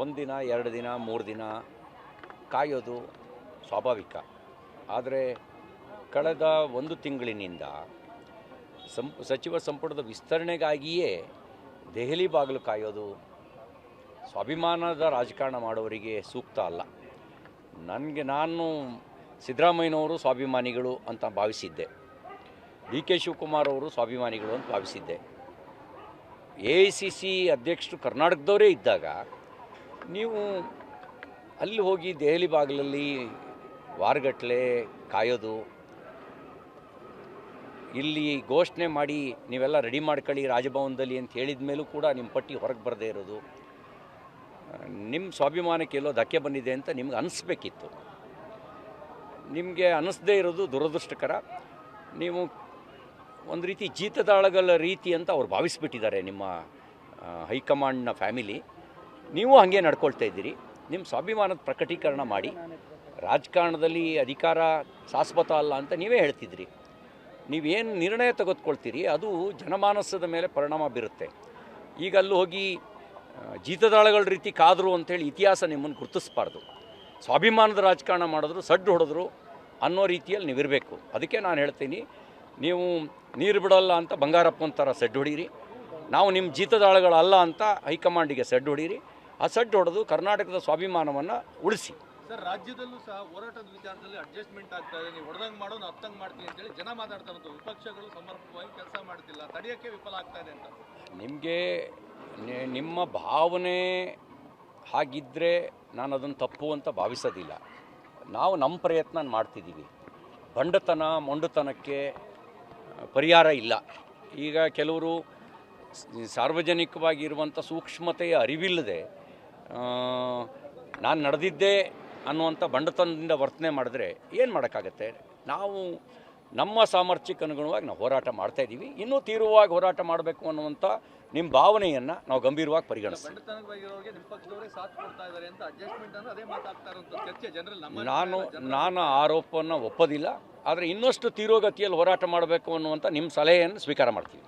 1 ದಿನ 2 ದಿನ 3 ದಿನ ಕಾಯೋದು ಸ್ವಾಭಾವಿಕ. ಆದರೆ ಕಳೆದ 1 ತಿಂಗಳಿನಿಂದ ಸಚಿವ ಸಂಪುಟದ ವಿಸ್ತರಣೆಗಾಗಿಯೇ ದೆಹಲಿ ಬಾಗಿಲು ಕಾಯೋದು ಸ್ವಾಭಿಮಾನದ ರಾಜಕಾರಣ ಮಾಡೋರಿಗೆ ಸೂಕ್ತ ಅಲ್ಲ. ನಾನು ಸಿದ್ದರಾಮಯ್ಯನವರು ಸ್ವಾಭಿಮಾನಿಗಳು ಅಂತ ಭಾವಿಸಿದ್ದೆ, ಡಿ ಕೆ ಶಿವಕುಮಾರ್ ಅವರು ಸ್ವಾಭಿಮಾನಿಗಳು ಅಂತ ಭಾವಿಸಿದ್ದೆ. AICC ಅಧ್ಯಕ್ಷರು ಕರ್ನಾಟಕದವರೇ ಇದ್ದಾಗ ನೀವು ಅಲ್ಲಿ ಹೋಗಿ ದೆಹಲಿ ಬಾಗಿಲಲ್ಲಿ ವಾರಗಟ್ಟಲೆ ಕಾಯೋದು, ಇಲ್ಲಿ ಘೋಷಣೆ ಮಾಡಿ ನೀವೆಲ್ಲ ರೆಡಿ ಮಾಡ್ಕೊಳ್ಳಿ ರಾಜಭವನದಲ್ಲಿ ಅಂತ ಹೇಳಿದ ಮೇಲೂ ಕೂಡ ನಿಮ್ಮ ಪಟ್ಟಿ ಹೊರಗೆ ಬರದೇ ಇರೋದು, ನಿಮ್ಮ ಸ್ವಾಭಿಮಾನಕ್ಕೆ ಎಲ್ಲೋ ಧಕ್ಕೆ ಬಂದಿದೆ ಅಂತ ನಿಮ್ಗೆ ಅನಿಸ್ಬೇಕಿತ್ತು. ನಿಮಗೆ ಅನ್ನಿಸದೇ ಇರೋದು ದುರದೃಷ್ಟಕರ. ನೀವು ಒಂದು ರೀತಿ ಜೀತದಾಳಗಳ ರೀತಿ ಅಂತ ಅವ್ರು ಭಾವಿಸ್ಬಿಟ್ಟಿದ್ದಾರೆ ನಿಮ್ಮ ಹೈಕಮಾಂಡ್ನ ಫ್ಯಾಮಿಲಿ. ನೀವು ಹಾಗೆ ನಡ್ಕೊಳ್ತಾ ಇದ್ದೀರಿ. ನಿಮ್ಮ ಸ್ವಾಭಿಮಾನದ ಪ್ರಕಟೀಕರಣ ಮಾಡಿ. ರಾಜಕಾರಣದಲ್ಲಿ ಅಧಿಕಾರ ಶಾಶ್ವತ ಅಲ್ಲ ಅಂತ ನೀವೇ ಹೇಳ್ತಿದ್ರಿ. ನೀವೇನು ನಿರ್ಣಯ ತೆಗೆದುಕೊಳ್ತೀರಿ ಅದು ಜನಮಾನಸದ ಮೇಲೆ ಪರಿಣಾಮ ಬೀರುತ್ತೆ. ಈಗ ಅಲ್ಲಿ ಹೋಗಿ ಜೀತದಾಳಗಳ ರೀತಿ ಕಾದರು ಅಂಥೇಳಿ ಇತಿಹಾಸ ನಿಮ್ಮನ್ನು ಗುರುತಿಸಬಾರ್ದು. ಸ್ವಾಭಿಮಾನದ ರಾಜಕಾರಣ ಮಾಡಿದ್ರು ಸಡ್ಡು ಹೊಡೆದ್ರು ಅನ್ನೋ ರೀತಿಯಲ್ಲಿ ನೀವಿರಬೇಕು. ಅದಕ್ಕೆ ನಾನು ಹೇಳ್ತೀನಿ, ನೀವು ನೀರು ಬಿಡೋಲ್ಲ ಅಂತ ಬಂಗಾರಪ್ಪನ ಥರ ಸಡ್ಡು ಹೊಡೀರಿ, ನಾವು ನಿಮ್ಮ ಜೀತದಾಳಗಳಲ್ಲ ಅಂತ ಹೈಕಮಾಂಡಿಗೆ ಸಡ್ಡು ಹೊಡೀರಿ. ಆ ಸಡ್ಡು ಹೊಡೆದು ಕರ್ನಾಟಕದ ಸ್ವಾಭಿಮಾನವನ್ನು ಉಳಿಸಿ. ಸರ್, ರಾಜ್ಯದಲ್ಲೂ ಸಹ ಹೋರಾಟದ ವಿಚಾರದಲ್ಲಿ ಅಡ್ಜಸ್ಟ್ಮೆಂಟ್ ಆಗ್ತಾ ಇದೆ. ನೀವು ಹೊಡೆದಂಗೆ ಮಾಡೋನು ಹತ್ತಂಗೆ ಮಾಡ್ತೀನಿ ಅಂತೇಳಿ ಜನ ಮಾತಾಡ್ತಾ ಇರೋದು. ವಿಪಕ್ಷಗಳು ಸಮರ್ಪಕವಾಗಿ ಕೆಲಸ ಮಾಡ್ತಿಲ್ಲ, ತಡೆಯೋಕ್ಕೆ ವಿಫಲ ಆಗ್ತಾ ಇದೆ ಅಂತ. ನಿಮಗೆ ನಿಮ್ಮ ಭಾವನೆ ಹಾಗಿದ್ದರೆ ನಾನು ಅದನ್ನು ತಪ್ಪು ಅಂತ ಭಾವಿಸೋದಿಲ್ಲ. ನಾವು ನಮ್ಮ ಪ್ರಯತ್ನ ಮಾಡ್ತಿದ್ದೀವಿ. ಬಂಡತನ ಮೊಂಡುತನಕ್ಕೆ ಪರಿಹಾರ ಇಲ್ಲ. ಈಗ ಕೆಲವರು ಸಾರ್ವಜನಿಕವಾಗಿರುವಂಥ ಸೂಕ್ಷ್ಮತೆಯ ಅರಿವಿಲ್ಲದೆ ನಾನು ನಡೆದಿದ್ದೆ ಅನ್ನುವಂಥ ಬಂಡತನದಿಂದ ವರ್ತನೆ ಮಾಡಿದ್ರೆ ಏನು ಮಾಡೋಕ್ಕಾಗತ್ತೆ. ನಾವು ನಮ್ಮ ಸಾಮರ್ಥ್ಯಕ್ಕೆ ಅನುಗುಣವಾಗಿ ನಾವು ಹೋರಾಟ ಮಾಡ್ತಾಯಿದ್ದೀವಿ. ಇನ್ನೂ ತೀವ್ರವಾಗಿ ಹೋರಾಟ ಮಾಡಬೇಕು ಅನ್ನುವಂಥ ನಿಮ್ಮ ಭಾವನೆಯನ್ನು ನಾವು ಗಂಭೀರವಾಗಿ ಪರಿಗಣಿಸ್ತೀವಿ. ನಾನು ಆರೋಪವನ್ನು ಒಪ್ಪೋದಿಲ್ಲ. ಆದರೆ ಇನ್ನಷ್ಟು ತೀವ್ರಗತಿಯಲ್ಲಿ ಹೋರಾಟ ಮಾಡಬೇಕು ಅನ್ನುವಂಥ ನಿಮ್ಮ ಸಲಹೆಯನ್ನು ಸ್ವೀಕಾರ ಮಾಡ್ತೀವಿ.